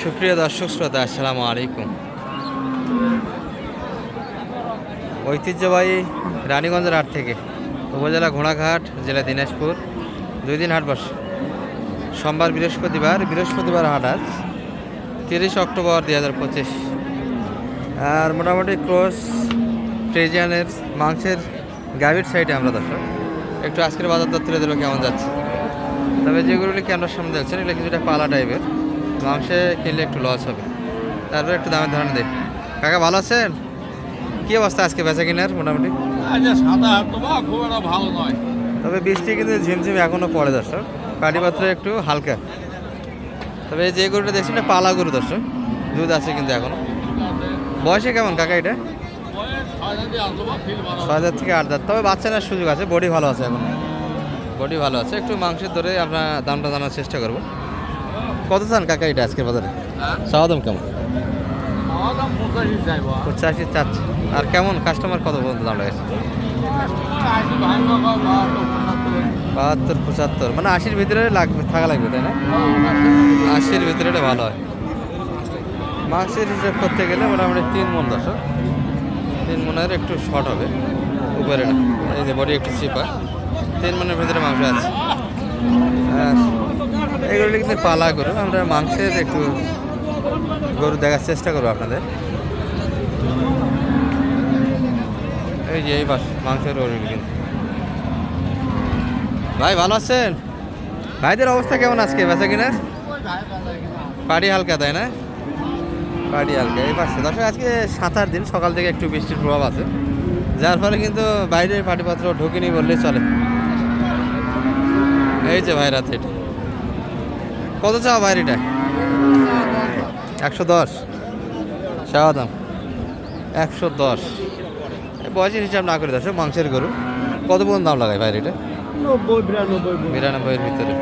সুপ্রিয় দর্শক শ্রোতা, আসসালামু আলাইকুম। ঐতিহ্যবাহী রানীগঞ্জের হাট থেকে উপজেলা ঘোড়াঘাট, জেলা দিনাজপুর 2 দিন হাট বসে। সোমবার বৃহস্পতিবার হাট আজ 30 অক্টোবর 2025। আর মোটামুটি ক্রস ফ্রিজিয়ানের মাংসের গাভীর সাইডে আমরা দর্শক একটু আজকের বাজার দর তুলে দেবো কেমন যাচ্ছে। তবে যেগুলি ক্যামেরার সামনে দেখছেন এগুলো কিছুটা পালা টাইপের, মাংসে কিনলে একটু লস হবে, তারপরে একটু দামের ধারণা দেয়। কাকা ভালো আছেন? কী অবস্থা আজকে বেচা কিনার? মোটামুটি ভালো নয়, তবে বৃষ্টি কিন্তু ঝিমঝিম এখনও পড়ে দর্শক, পাটিপাত্র একটু হালকা। তবে যে গরুটা দেখছি না পালা গরু দর্শক, দুধ আছে কিন্তু এখনো। বয়সে কেমন কাকা এটা? 6,000 থেকে 8,000। তবে বাচ্চা নেওয়ার সুযোগ আছে, বডি ভালো আছে, এখন বডি ভালো আছে। একটু মাংসের ধরে আমরা দামটা জানার চেষ্টা করব। কত চান কাকা এটা আজকের বাজারে? চাওয়া দাম কেমন? 85 চাচ্ছে। আর কেমন কাস্টমার কত পর্যন্ত দাম লাগাইছে? 72 75, মানে 80-র ভিতরে থাকা লাগবে, তাই না? 80-র ভিতরে এটা ভালো হয়। মাংসের হিসাব করতে গেলে মোটামুটি 3 মণ দর্শক, 3 মণের একটু শর্ট হবে উপরে না, এই যে বডি একটু চিপা, 3 মণের ভিতরে মাংস আছে। এগুলো কিন্তু পালা গরু, আমরা মাংসের একটু গরু দেখার চেষ্টা করবো আপনাদের। এই যে এই বাস মাংসের গরু কিন্তু। ভাই ভালো আছেন? ভাইদের অবস্থা কেমন আজকে বেচা কিনার? পাড়ি হালকা, তাই না? পাড়ি হালকা এই পাশে দর্শক। আজকে 7-8 দিন সকাল থেকে একটু বৃষ্টির প্রভাব আছে, যার ফলে কিন্তু বাইরের পাটিপত্র ঢুকিনি বললেই চলে। এই যে ভাই রাতে এটা কত চাও বাইরেটা? 110 চাওয়া দাম, 110। বয়সের হিসাব না করে দর্শক মাংসের গরু কত পর্যন্ত দাম লাগায় বাইরেটা? 90-92-এর ভিতরে।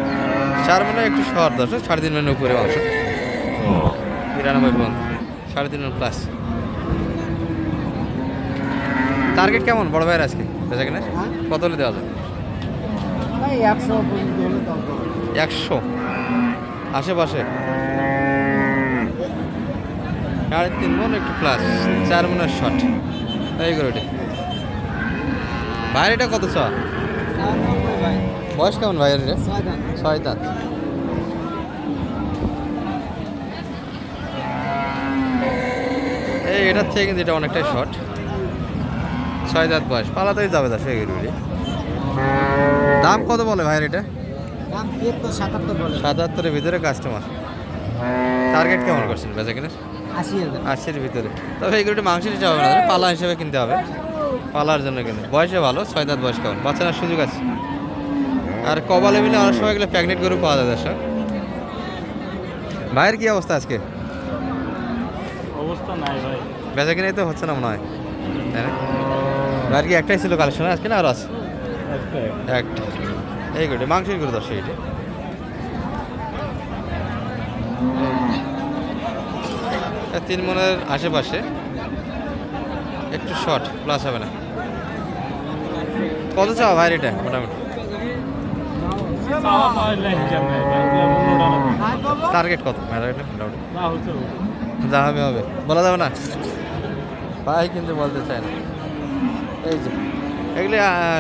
4 মণে একটু শর্ট দর্শক, 3.5 মণের উপরে মাংস, 93 পর্যন্ত, 3.5 মণ প্লাস। টার্গেট কেমন বড় ভাইয়ের আজকে বেচা কিনা? কত হলে দেওয়া যায়? 100 আশেপাশে। 3.5 মণ একটু প্লাস, 4 মণের শর্ট এই গরুটি। ভাইয়ের এটা কত চাওয়া? বয়স কেমন ভাইয়ের? 6 দাঁত। এই এটার থেকে কিন্তু এটা অনেকটাই শর্ট, 6 দাঁত বয়স, পালাতেই যাবে দা সেই গরুটি। দাম কত বলে ভাইয়ের এটা? 77-এর ভিতরে কাস্টমার। টার্গেট কেমন করছেন বেচা কিনা? 80-এর ভিতরে। তবে এই গরুটি মাংসের হিসাবে হবে না, পালা হিসাবে কিনতে হবে, পালার জন্য কিন্তু। বয়সে ভালো, 6 দাঁত বয়স, কেমন বাচ্চা নেওয়ার সুযোগ আছে। আর কবালে মিলে অনেক সময় গেলে প্যাগনেট গরু পাওয়া যায় দর্শক। ভাইয়ের কি অবস্থা আজকে? অবস্থা নাই ভাই, বেচা কিনাই তো হচ্ছে না মনে হয়, তাই না? ভাইয়ের কি একটাই ছিল কালেকশন আজকে না আরও আছে? একটা। এই গরুটি মাংসের গরু দর্শক, এটি 3 মণের আশেপাশে, একটু শর্ট প্লাস হবে না। কত চাও ভাইয়ের এটা মোটামুটি? টার্গেট কত মোটামুটি? যা হবে হবে, বলা যাবে না ভাই, কিন্তু বলতে চাই না। এই যে এগুলি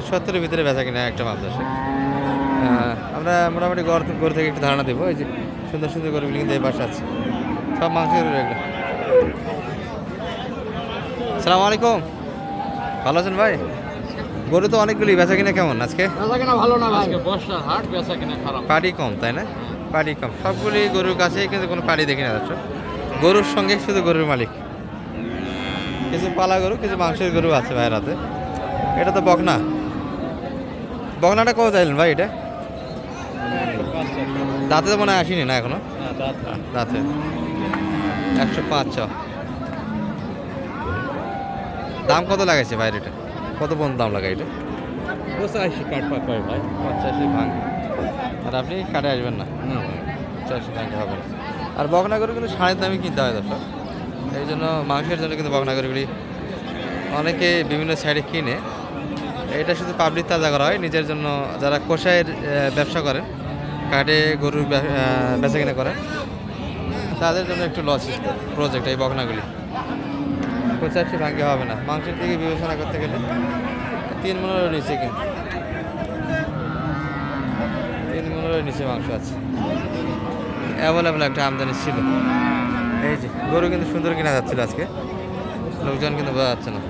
70-এর ভিতরে বেচা কিনা একটা মাপ দর্শক। আমরা মোটামুটি গরু থেকে একটু ধারণা দেবো। এই যে সুন্দর সুন্দর গরুগুলি কিন্তু এই পাশে আছে, সব মাংসের গরু এগুলো। আসসালামু আলাইকুম, ভালো আছেন ভাই? গরু তো অনেকগুলি, বেচা কিনা কেমন আজকে? ভালো না ভাই, বর্ষার হাট, বেচা কিনা খারাপ। পাড়ি কম, তাই না? পাড়ি কম সবগুলি গরুর কাছেই, কিন্তু কোনো পাড়ি দেখি না দর্শক। গরুর সঙ্গে শুধু গরুর মালিক, কিছু পালা গরু, কিছু মাংসের গরু আছে ভাইয়ের হাতে। এটা তো বকনা, বকনাটা কত চাইলেন ভাই এটা? দাঁতে তো মনে হয় আসেনি না এখনো? দাঁতে 105 চ। দাম কত লাগাইছে ভাইয়ের এটা? কত পর্যন্ত দাম লাগাই এটা? 85 কাট পাক হয় ভাই, 85 ভাঙ। আর আপনি কাটে আসবেন না? 85 ভাঙতে হবে না। আর বকনা গরু কিন্তু সাড়ে দামই কিনতে হয় দর্শক, এই জন্য মাংসের জন্য কিন্তু বকনা গরুগুলি অনেকে বিভিন্ন সাইডে কিনে। এটা শুধু পাবলিক তাজা করা হয় নিজের জন্য, যারা কষাইয়ের ব্যবসা করেন কাটে গরুর বেচা কিনা করে, তাদের জন্য একটু লস প্রজেক্ট এই বকনাগুলি। 85 ভাগ্যে হবে না, মাংসের দিকে বিবেচনা করতে গেলে 3 মনের নিচে, কিন্তু 3 মনের নিচে মাংস আছে। অ্যাভেলেবেল একটা আমদানি ছিল। এই যে গরু কিন্তু সুন্দর কিনা যাচ্ছিল আজকে, লোকজন কিন্তু বোঝা যাচ্ছে না।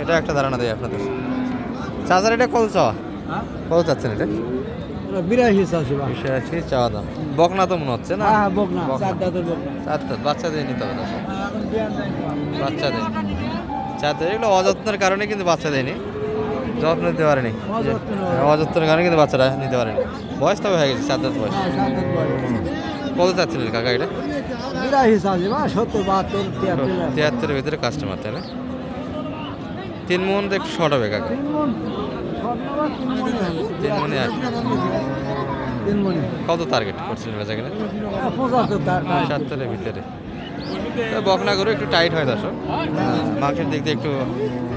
এটা একটা ধারণা দেয় আপনাদের। চার্জার এটা কত চাওয়া, কত চাচ্ছেন এটা? 82 চাওয়া দাম। বকনা তো মনে হচ্ছে না? বকনা বকনা। চার দাঁতের বকনা। চার দাঁত, বাচ্চা দিয়ে নিতে হবে দর্শক। এখন বিয়ান নাই তো। বাচ্চা দেয়, চার দাঁত। এগুলো অযত্নের কারণে কিন্তু বাচ্চা দেয়নি, যত্ন নিতে পারেনি। অযত্নের কারণে কিন্তু বাচ্চারা নিতে পারেনি। বয়স তবে হয়ে গেছে, 4 দাঁত বয়স। হ্যাঁ, চার দাঁত বয়স। কত চাচ্ছিলেন কাকা এটা? 82 আছে বা 70 72 73 73-এর ভিতরে কাস্টমার, তাই না? 3 মন তো একটু শর্ট হবে কাকা। 3 মনে আসবে। 3 মনে। কত টার্গেট করছিলেন বেচা কিনা? 75 70-এর ভিতরে। তো বকনা গরু একটু টাইট হয় দর্শক, মাংসের দিক দিয়ে একটু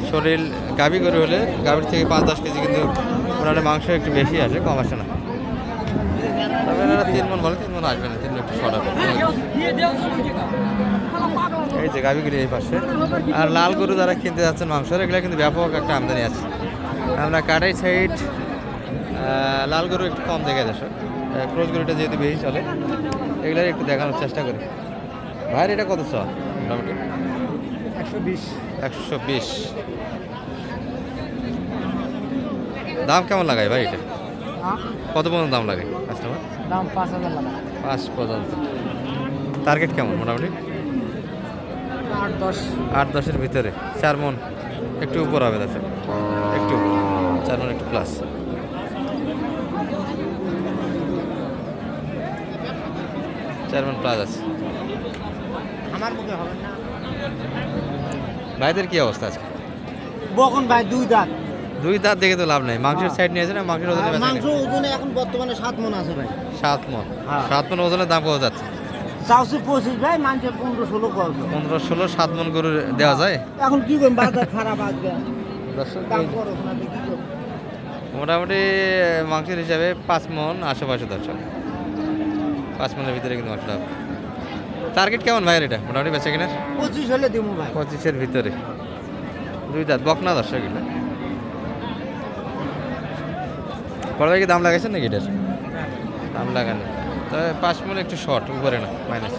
শরীর। গাভী গরু হলে গাভীর থেকে 5-10 কেজি কিন্তু ওনারা মাংস একটু বেশি আসে, কম আসে না। তবে এনারা 3 মন বলে, 3 মন আসবে না, 3 মন একটু শর্ট হবে। এই যে গাভীগুলি এই পাশে। আর লাল গরু যারা কিনতে যাচ্ছেন মাংসের, এগুলো কিন্তু ব্যাপক একটা আমদানি আছে। আমরা কাটাই সাইড লাল গরু একটু কম দেখে দর্শক, ক্রোজ গরুটা যেহেতু বেশি চলে, এগুলো একটু দেখানোর চেষ্টা করি। ভাইয়ের এটা কত চাওয়া মোটামুটি? 120 120। দাম কেমন লাগায় ভাই এটা? কত পর্যন্ত দাম লাগে কাস্টমার? দাম 5000 টাকা। 5 পর্যন্ত। টার্গেট কেমন মোটামুটি? 8-10 8-10-এর ভিতরে। 4 মন একটু উপর হবে দাদা, একটু উপর, 4 মন একটু প্লাস। চার মন প্লাস আছে। আমার মুখে হবে না। ভাইদের কি অবস্থা আছে? বকন ভাই 2 দাঁত। 2 দাঁত দেখে তো লাভ নাই। মাংসের সাইড নিয়েছে না, মাংসের ওজনে বেচা মাংস ওজনে এখন বর্তমানে 7 মণ আছে ভাই। 7 মন। হ্যাঁ। 7 মন ওজনের দাম কত যাচ্ছে? চাউসি 25 ভাই, মাংস 15-16 করছে। 15-16, 7 মন গরু দেওয়া যায়? এখন কি করব, বাজার খারাপ আসবে। দর্শক দাম এই করো না দেখি তো। মোটামুটি মাংসের হিসাবে 5 মন আশেপাশে দর্শক, 5 মনের ভিতরে কিন্তু মাংস হবে। টার্গেট কেমন ভাইয়ের এটা মোটামুটি বেচা কিনা? 25 হলে দিমু ভাই। 25-এর ভিতরে। 2 দাঁত বকনা দর্শক এটা। বড় ভাই কি দাম লাগাইছেন নাকি এটার? দাম লাগানো, তবে 5 মন একটু শর্ট, উপরে না, মাইনাস।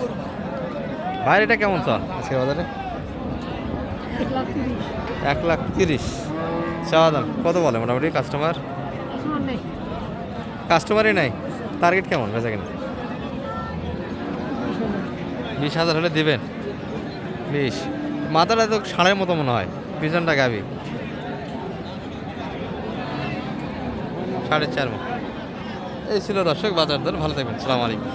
ভাইয়ের এটা কেমন চল আজকে বাজারে? 1,30,000 চাওয়া দাম। কত বলে মোটামুটি কাস্টমার? কাস্টমারই নাই। টার্গেট কেমন বেচা কিনা? 20,000 হলে দিবেন? 20। মাথাটা তো ষাঁড়ের মতো মনে হয়, পিছনটা গাবি। 4.5 মণ। এই ছিল দর্শক বাজার দর। ভালো থাকবেন, সালাম আলাইকুম।